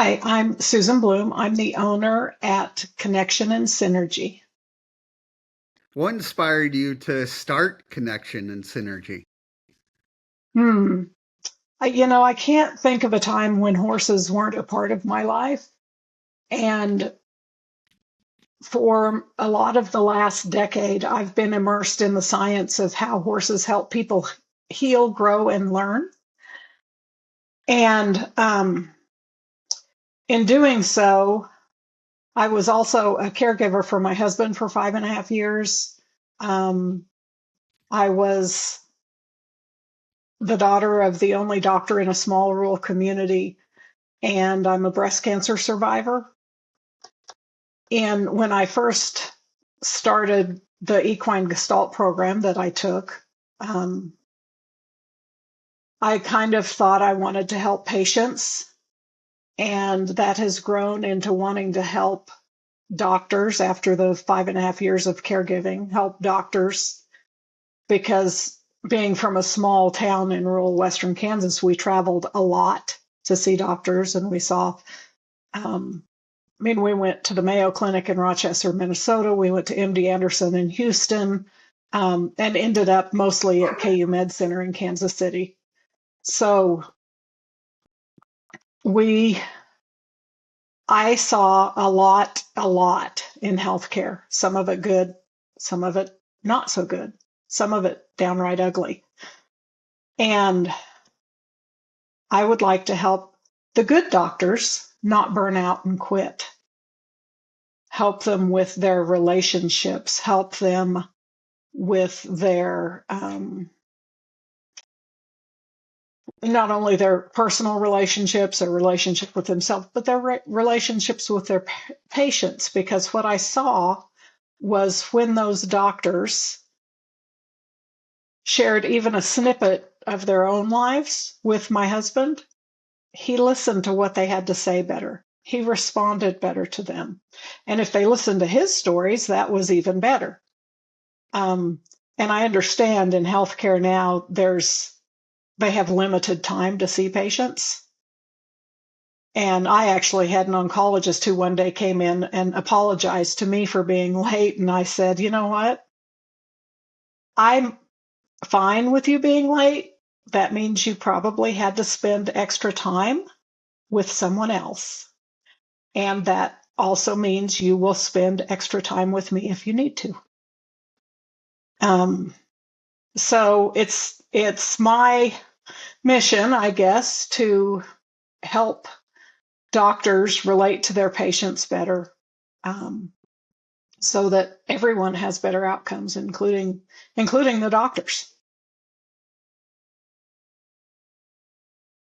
Hi, I'm Susan Bloom. I'm the owner at Connection and Synergy. What inspired you to start Connection and Synergy? Hmm. I can't think of a time when horses weren't a part of my life. And for a lot of the last decade, I've been immersed in the science of how horses help people heal, grow, and learn. And in doing so, I was also a caregiver for my husband for 5.5 years. Um, I was the daughter of the only doctor in a small rural community, and I'm a breast cancer survivor. And when I first started the equine Gestalt program that I took, um, I kind of thought I wanted to help patients, and that has grown into wanting to help doctors after the 5.5 years of caregiving, help doctors because being from a small town in rural Western Kansas, we traveled a lot to see doctors and we saw we went to the Mayo Clinic in Rochester, Minnesota. We went to MD Anderson in Houston, and ended up mostly at KU Med Center in Kansas City. So we, I saw a lot in healthcare. Some of it good, some of it not so good, some of it downright ugly. And I would like to help the good doctors not burn out and quit. Help them with their relationships, help them with their not only their personal relationships or relationship with themselves, but their relationships with their patients. Because what I saw was when those doctors shared even a snippet of their own lives with my husband, he listened to what they had to say better. He responded better to them. And if they listened to his stories, that was even better. Um, and I understand in healthcare now, they have limited time to see patients. And I actually had an oncologist who one day came in and apologized to me for being late. And I said, you know what? I'm fine with you being late. That means you probably had to spend extra time with someone else. And that also means you will spend extra time with me if you need to. Um, so it's my mission, I guess, to help doctors relate to their patients better, um, so that everyone has better outcomes, including the doctors.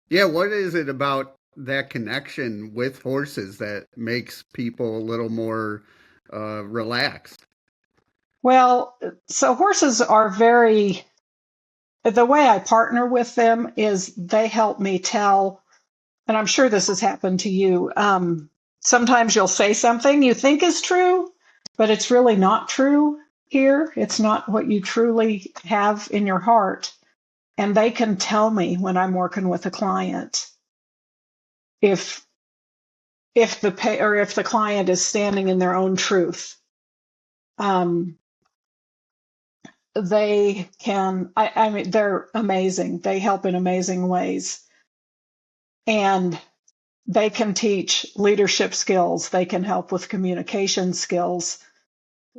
Yeah, what is it about that connection with horses that makes people a little more relaxed? Well, so horses are very, the way I partner with them is they help me tell, and I'm sure this has happened to you. Sometimes you'll say something you think is true, but it's really not true here. It's not what you truly have in your heart. And they can tell me when I'm working with a client if if the client is standing in their own truth. Um, they can. I mean, they're amazing. They help in amazing ways, and they can teach leadership skills. They can help with communication skills.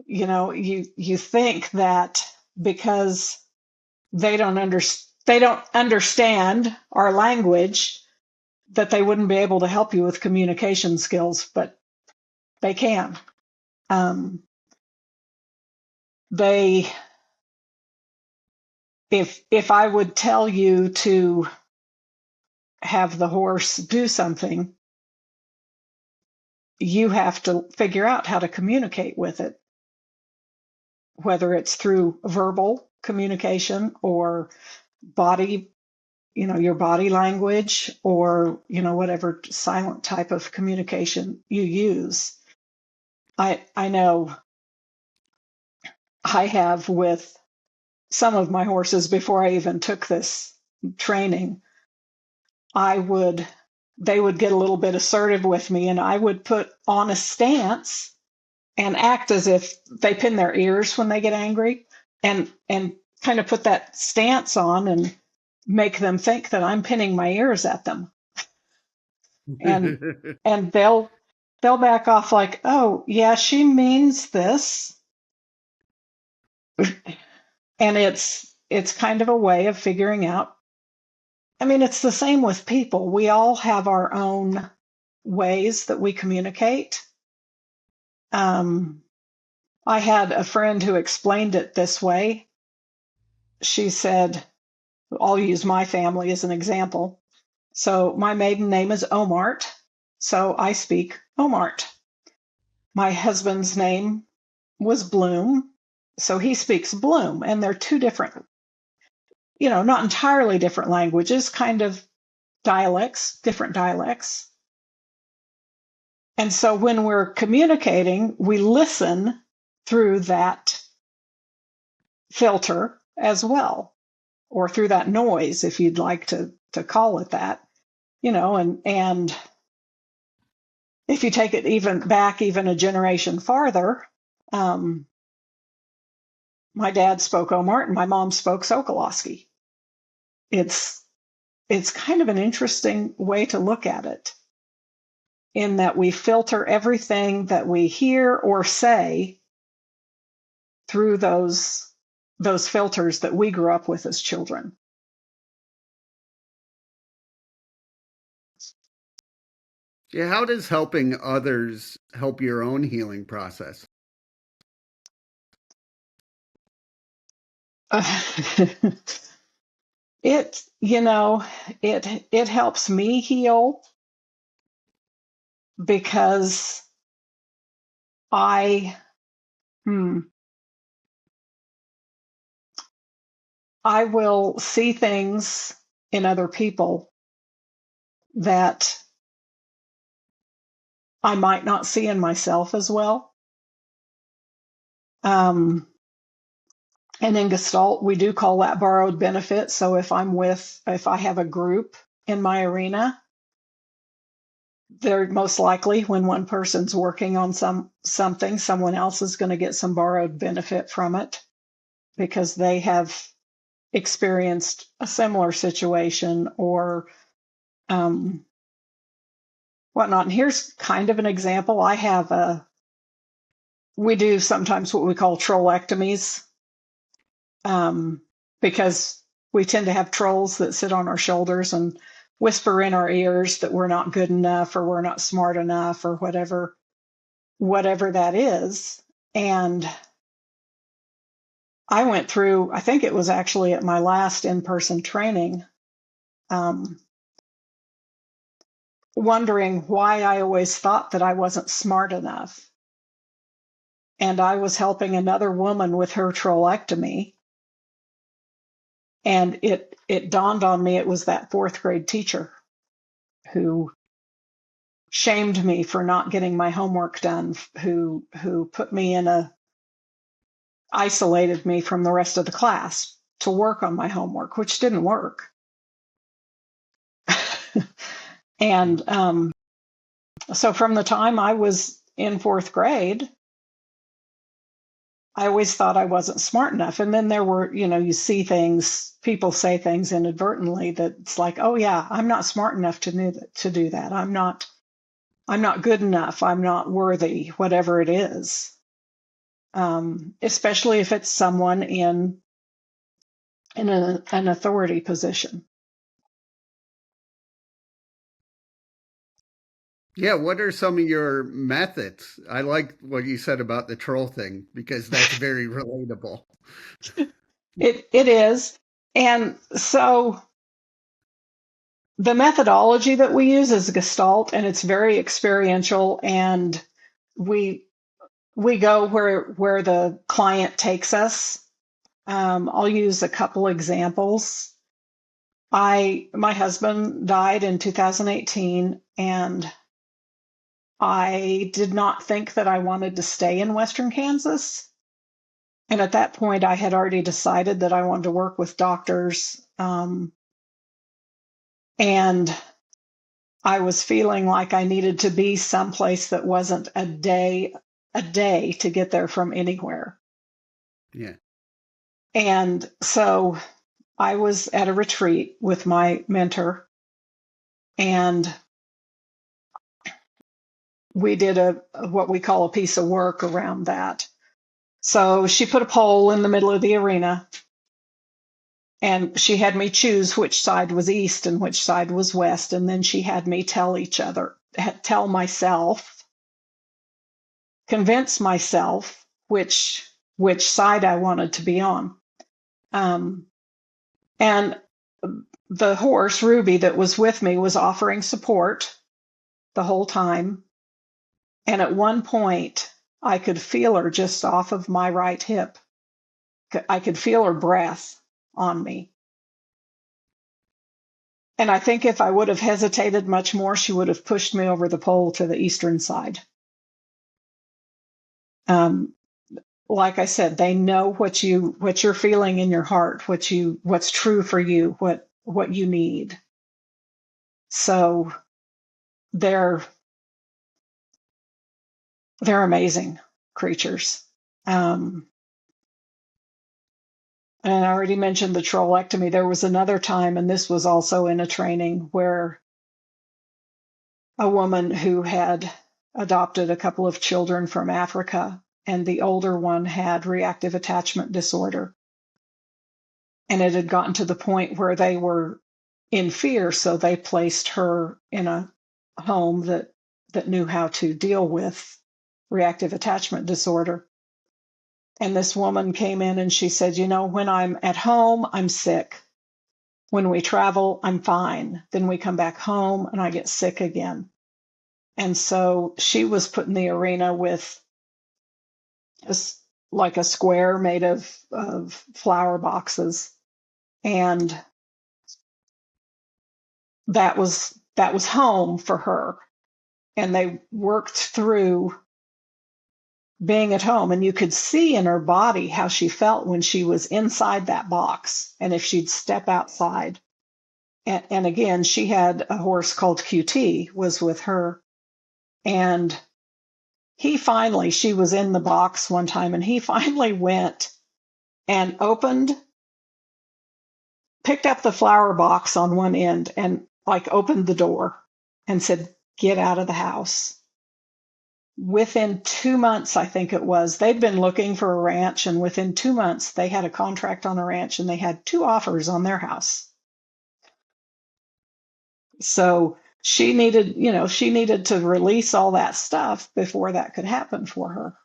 You think that because they don't understand our language, that they wouldn't be able to help you with communication skills, but they can. Um, they if I would tell you to have the horse do something, you have to figure out how to communicate with it, whether it's through verbal communication or body, your body language, or whatever silent type of communication you use. I know I have with some of my horses before I even took this training. I would they would get a little bit assertive with me, and I would put on a stance and act as if they pin their ears when they get angry, and kind of put that stance on and make them think that I'm pinning my ears at them. And they'll back off like, oh yeah, she means this. And it's kind of a way of figuring out. I mean, it's the same with people. We all have our own ways that we communicate. I had a friend who explained it this way. She said, I'll use my family as an example. So my maiden name is Omart, so I speak Omart. My husband's name was Bloom, so he speaks Bloom, and they're two different, not entirely different languages, kind of dialects, different dialects. And so when we're communicating, we listen through that filter as well, or through that noise, if you'd like to call it that, and if you take it even a generation farther, my dad spoke Omart and my mom spoke Sokolowski. It's kind of an interesting way to look at it, in that we filter everything that we hear or say through those filters that we grew up with as children. Yeah, how does helping others help your own healing process? It helps me heal because I will see things in other people that I might not see in myself as well. And in Gestalt, we do call that borrowed benefit. So if I have a group in my arena, they're most likely, when one person's working on something, someone else is going to get some borrowed benefit from it because they have experienced a similar situation or whatnot. And here's kind of an example. We do sometimes what we call trollectomies, because we tend to have trolls that sit on our shoulders and whisper in our ears that we're not good enough or we're not smart enough or whatever that is. And I went through, I think it was actually at my last in-person training, wondering why I always thought that I wasn't smart enough. And I was helping another woman with her trollectomy. And it dawned on me it was that fourth grade teacher who shamed me for not getting my homework done, who put me isolated me from the rest of the class to work on my homework, which didn't work. And so from the time I was in fourth grade, I always thought I wasn't smart enough. And then there were, you see things, people say things inadvertently that's like, oh yeah, I'm not smart enough to do that. I'm not good enough. I'm not worthy, whatever it is. Especially if it's someone in an authority position. Yeah, what are some of your methods? I like what you said about the troll thing because that's very relatable. It is. And so the methodology that we use is Gestalt, and it's very experiential, and we go where the client takes us. I'll use a couple examples. My husband died in 2018, and I did not think that I wanted to stay in Western Kansas. And at that point, I had already decided that I wanted to work with doctors. And I was feeling like I needed to be someplace that wasn't a day to get there from anywhere. Yeah. And so I was at a retreat with my mentor, and we did what we call a piece of work around that. So she put a pole in the middle of the arena, and she had me choose which side was east and which side was west. And then she had me tell myself, convince myself which side I wanted to be on. And the horse, Ruby, that was with me was offering support the whole time. And at one point, I could feel her just off of my right hip. I could feel her breath on me. And I think if I would have hesitated much more, she would have pushed me over the pole to the eastern side. Like I said, they know what you're feeling in your heart, what's true for you, what you need. So they're amazing creatures. And I already mentioned the trollectomy. There was another time, and this was also in a training, where a woman who had adopted a couple of children from Africa, and the older one had reactive attachment disorder. And it had gotten to the point where they were in fear, so they placed her in a home that knew how to deal with reactive attachment disorder. And this woman came in and she said, when I'm at home, I'm sick. When we travel, I'm fine. Then we come back home and I get sick again. And so she was put in the arena with like a square made of flower boxes. And that was home for her. And they worked through being at home, and you could see in her body how she felt when she was inside that box, and if she'd step outside. And again, she had a horse called QT was with her, and she was in the box one time, and he finally went and picked up the flower box on one end and opened the door and said, "Get out of the house." Within 2 months, I think it was, they'd been looking for a ranch, and within 2 months, they had a contract on a ranch, and they had 2 offers on their house. So she needed to release all that stuff before that could happen for her.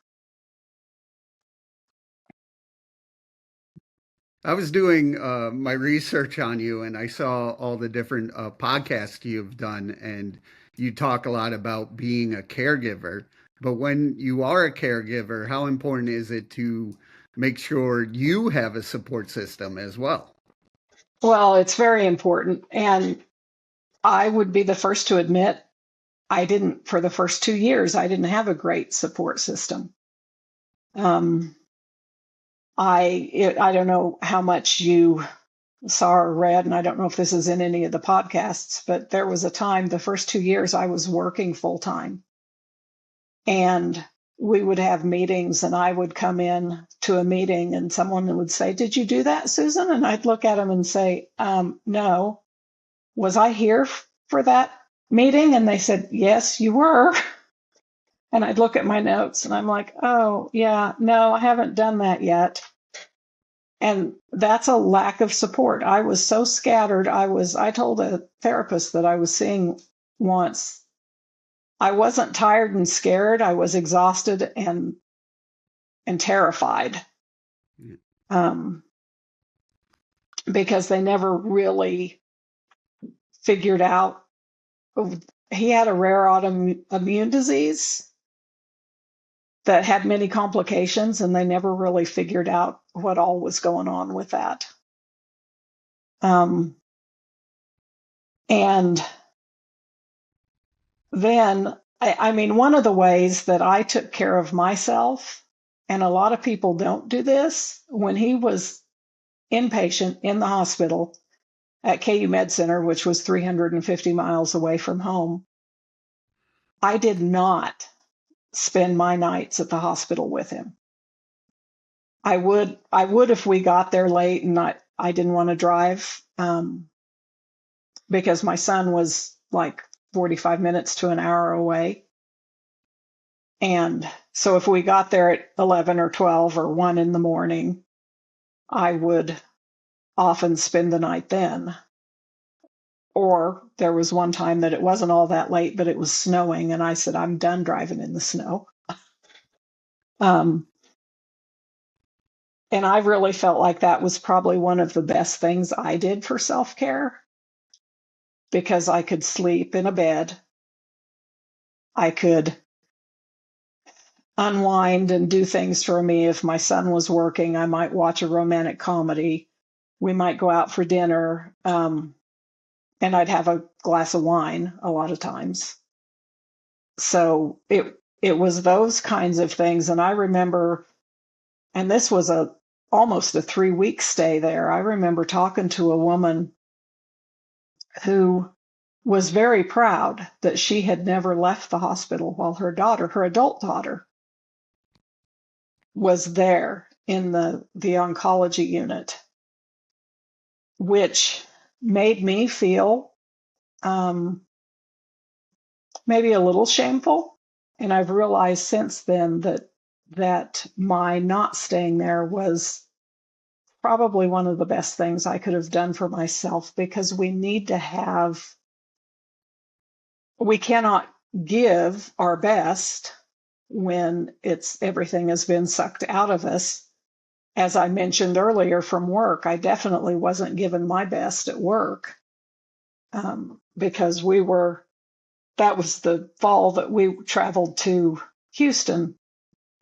I was doing my research on you, and I saw all the different podcasts you've done, and you talk a lot about being a caregiver. But when you are a caregiver, how important is it to make sure you have a support system as well? Well, it's very important. And I would be the first to admit for the first 2 years, I didn't have a great support system. I don't know how much you saw or read, and I don't know if this is in any of the podcasts, but there was a time, the first 2 years, I was working full time. And we would have meetings, and I would come in to a meeting, and someone would say, "Did you do that, Susan?" And I'd look at them and say, "No." "Was I here for that meeting?" And they said, "Yes, you were." And I'd look at my notes, and I'm like, "Oh, yeah, no, I haven't done that yet." And that's a lack of support. I was so scattered. I told a therapist that I was seeing once, I wasn't tired and scared. I was exhausted and terrified, because they never really figured out. He had a rare autoimmune disease that had many complications, and they never really figured out what all was going on with that. And then, one of the ways that I took care of myself, and a lot of people don't do this, when he was inpatient in the hospital, at KU Med Center, which was 350 miles away from home, I did not spend my nights at the hospital with him. I would if we got there late and I didn't want to drive, because my son was like 45 minutes to an hour away. And so if we got there at 11 or 12 or 1 in the morning, I would often spend the night then. Or there was one time that it wasn't all that late, but it was snowing, and I said, I'm done driving in the snow. And I really felt like that was probably one of the best things I did for self-care, because I could sleep in a bed. I could unwind and do things for me. If my son was working, I might watch a romantic comedy. We might go out for dinner, and I'd have a glass of wine a lot of times. So it was those kinds of things. And I remember, and this was almost a 3-week stay there. I remember talking to a woman who was very proud that she had never left the hospital while her adult daughter, was there in the oncology unit, which made me feel maybe a little shameful. And I've realized since then that my not staying there was probably one of the best things I could have done for myself, because we cannot give our best when everything has been sucked out of us. As I mentioned earlier, from work, I definitely wasn't giving my best at work, because that was the fall that we traveled to Houston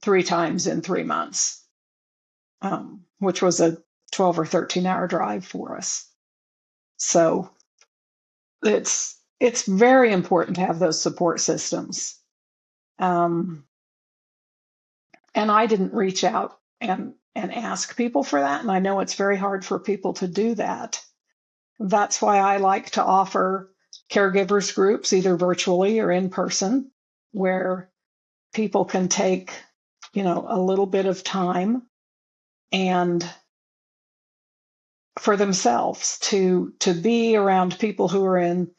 3 times in 3 months, which was a 12 or 13-hour drive for us. So it's very important to have those support systems. And I didn't reach out and ask people for that. And I know it's very hard for people to do that. That's why I like to offer caregivers groups, either virtually or in person, where people can take, a little bit of time and for themselves to be around people who are in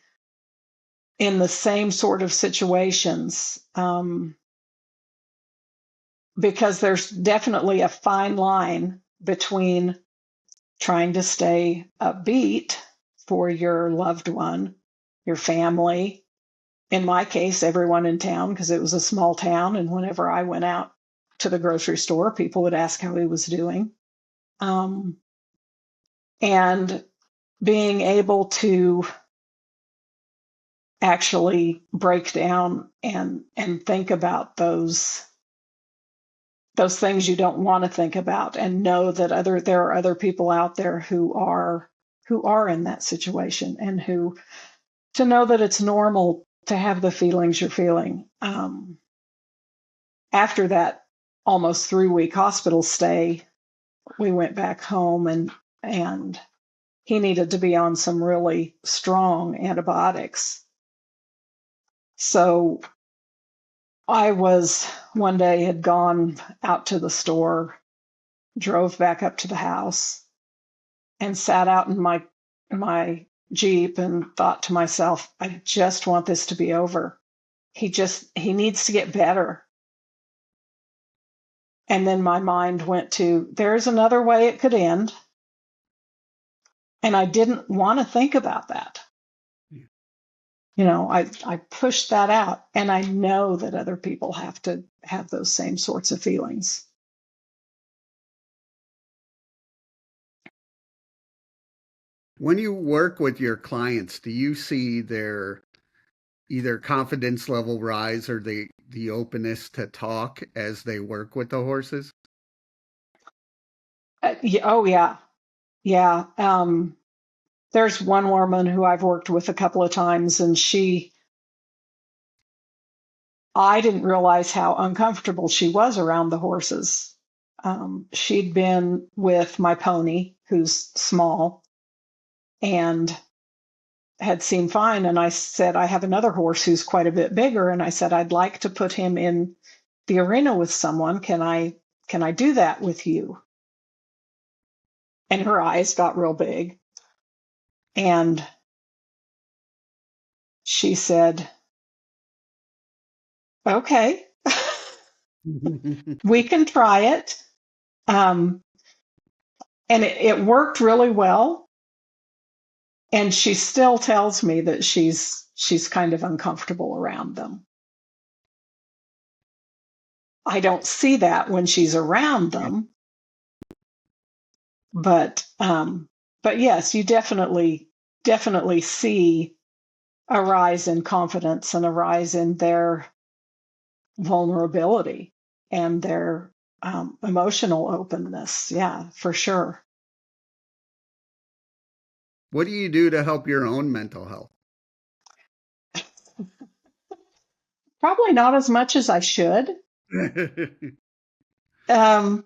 the same sort of situations, because there's definitely a fine line between trying to stay upbeat for your loved one, your family. In my case, everyone in town, because it was a small town, and whenever I went out to the grocery store, people would ask how he was doing. And being able to actually break down and think about those things you don't want to think about, and know that there are other people out there who are in that situation, and to know that it's normal to have the feelings you're feeling. After that almost 3-week hospital stay, we went back home, and he needed to be on some really strong antibiotics. So I one day had gone out to the store, drove back up to the house, and sat out in my Jeep and thought to myself, I just want this to be over. He needs to get better. And then my mind went to, there's another way it could end. And I didn't want to think about that. I pushed that out, and I know that other people have to have those same sorts of feelings. When you work with your clients, do you see their either confidence level rise or the openness to talk as they work with the horses? Oh yeah. Yeah. There's one woman who I've worked with a couple of times, and I didn't realize how uncomfortable she was around the horses. She'd been with my pony, who's small, and had seemed fine. And I said, I have another horse who's quite a bit bigger. And I said, I'd like to put him in the arena with someone. Can I do that with you? And her eyes got real big. And she said, okay, we can try it. Um, and it worked really well. And she still tells me that she's kind of uncomfortable around them. I don't see that when she's around them, but yes, you definitely see a rise in confidence and a rise in their vulnerability and their emotional openness. Yeah, for sure. What do you do to help your own mental health? Probably not as much as I should. Um,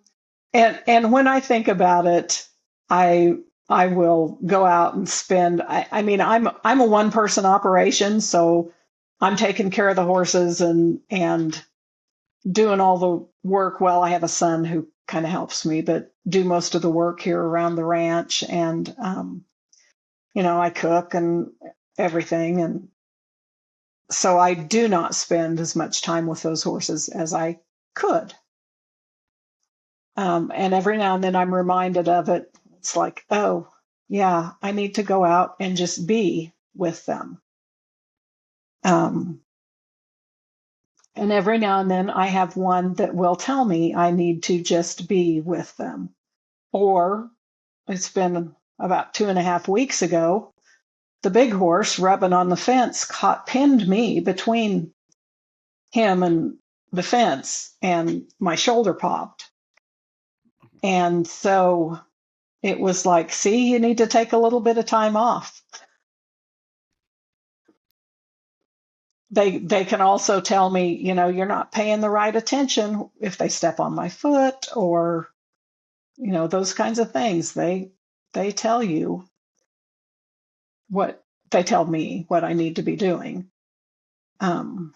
and when I think about it, I I will go out and spend. I mean, I'm a one person operation, so I'm taking care of the horses and doing all the work. Well, I have a son who kind of helps me, but do most of the work here around the ranch, and I cook and everything, and so I do not spend as much time with those horses as I could. And every now and then I'm reminded of it. It's like, oh, yeah, I need to go out and just be with them. Um, and every now and then I have one that will tell me I need to just be with them. Or it's been about 2.5 weeks ago, the big horse rubbing on the fence pinned me between him and the fence, and my shoulder popped. And so it was like, see, you need to take a little bit of time off. They can also tell me, you're not paying the right attention if they step on my foot, or those kinds of things. They tell you what they tell me what I need to be doing. Um,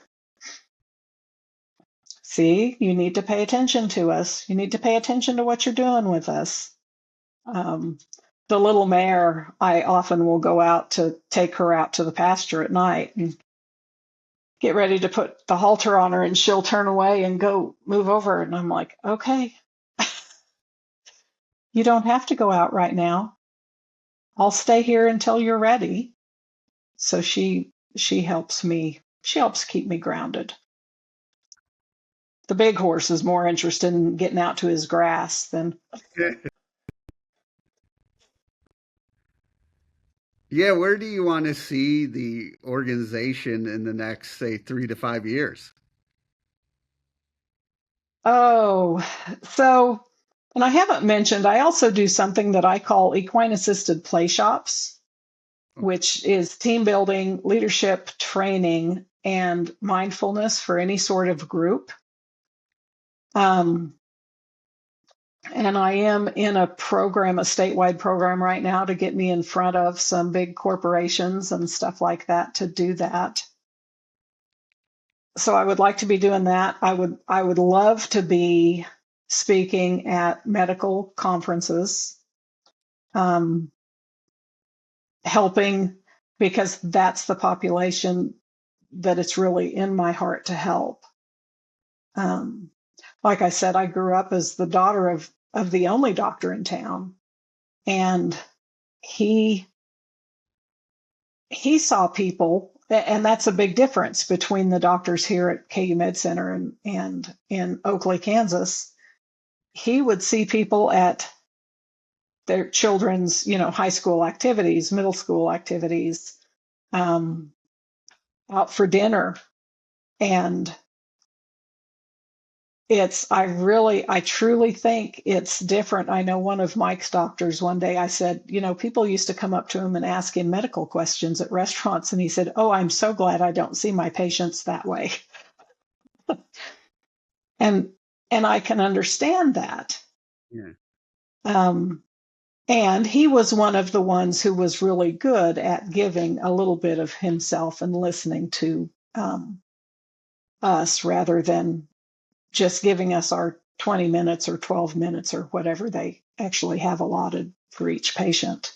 See, you need to pay attention to us. You need to pay attention to what you're doing with us. Um, the little mare, I often will go out to take her out to the pasture at night and get ready to put the halter on her, and she'll turn away and go move over. And I'm like, okay, you don't have to go out right now. I'll stay here until you're ready. So she helps me. She helps keep me grounded. The big horse is more interested in getting out to his grass than. Yeah, where do you want to see the organization in the next, say, 3 to 5 years? Oh, so, and I haven't mentioned, I also do something that I call equine-assisted playshops, Okay. which is team building, leadership training, and mindfulness for any sort of group. Um, and I am in a program, a statewide program right now, to get me in front of some big corporations and stuff like that to do that. So I would like to be doing that. I would love to be speaking at medical conferences, um, helping, because that's the population that it's really in my heart to help. Um, like I said, I grew up as the daughter of the only doctor in town, and he he saw people, and that's a big difference between the doctors here at KU Med Center and in Oakley, Kansas. He would see people at their children's, high school activities, middle school activities, um, out for dinner. And I truly think it's different. I know one of Mike's doctors one day, I said, people used to come up to him and ask him medical questions at restaurants. And he said, oh, I'm so glad I don't see my patients that way. And, and I can understand that. Yeah. Um, And he was one of the ones who was really good at giving a little bit of himself and listening to us rather than just giving us our 20 minutes or 12 minutes or whatever they actually have allotted for each patient.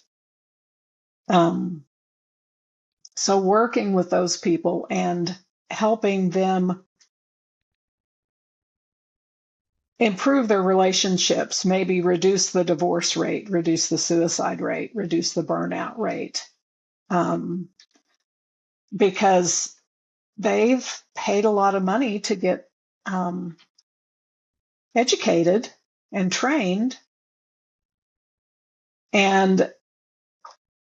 So working with those people and helping them improve their relationships, maybe reduce the divorce rate, reduce the suicide rate, reduce the burnout rate, because they've paid a lot of money to get educated and trained. And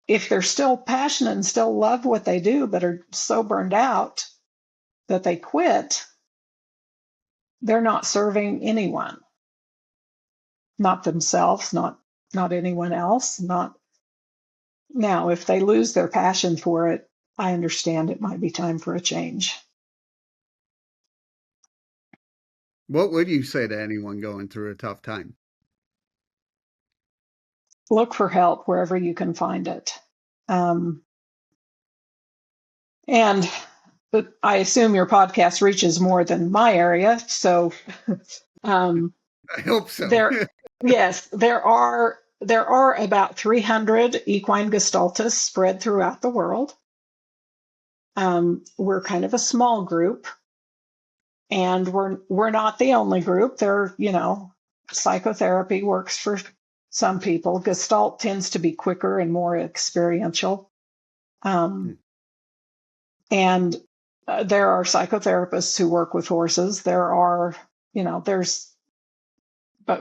if they're still passionate and still love what they do, but are so burned out that they quit, they're not serving anyone, not themselves, not anyone else, not now. If they lose their passion for it, I understand it might be time for a change. What would you say to anyone going through a tough time? Look for help wherever you can find it. And I assume your podcast reaches more than my area. So I hope so. Yes, there are about 300 equine gestaltists spread throughout the world. We're kind of a small group, and we're not the only group. Psychotherapy works for some people. Gestalt tends to be quicker and more experiential. And there are psychotherapists who work with horses. But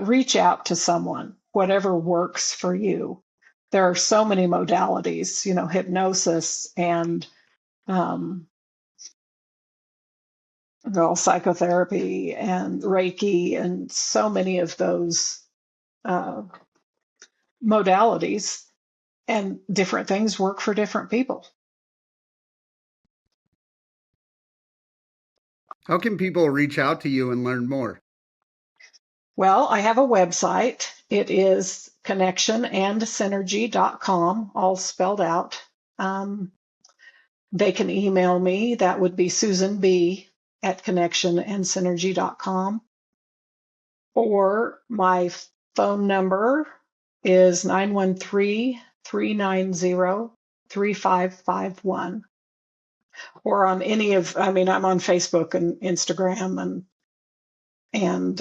reach out to someone, whatever works for you. There are so many modalities, hypnosis and psychotherapy and Reiki, and so many of those modalities, and different things work for different people. How can people reach out to you and learn more? Well, I have a website. It is connectionandsynergy.com, all spelled out. They can email me. That would be Susan B. at connectionandsynergy.com. Or my phone number is 913-390-3551. Or on I'm on Facebook and Instagram and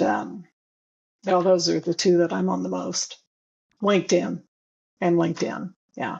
those are the two that I'm on the most. LinkedIn. Yeah.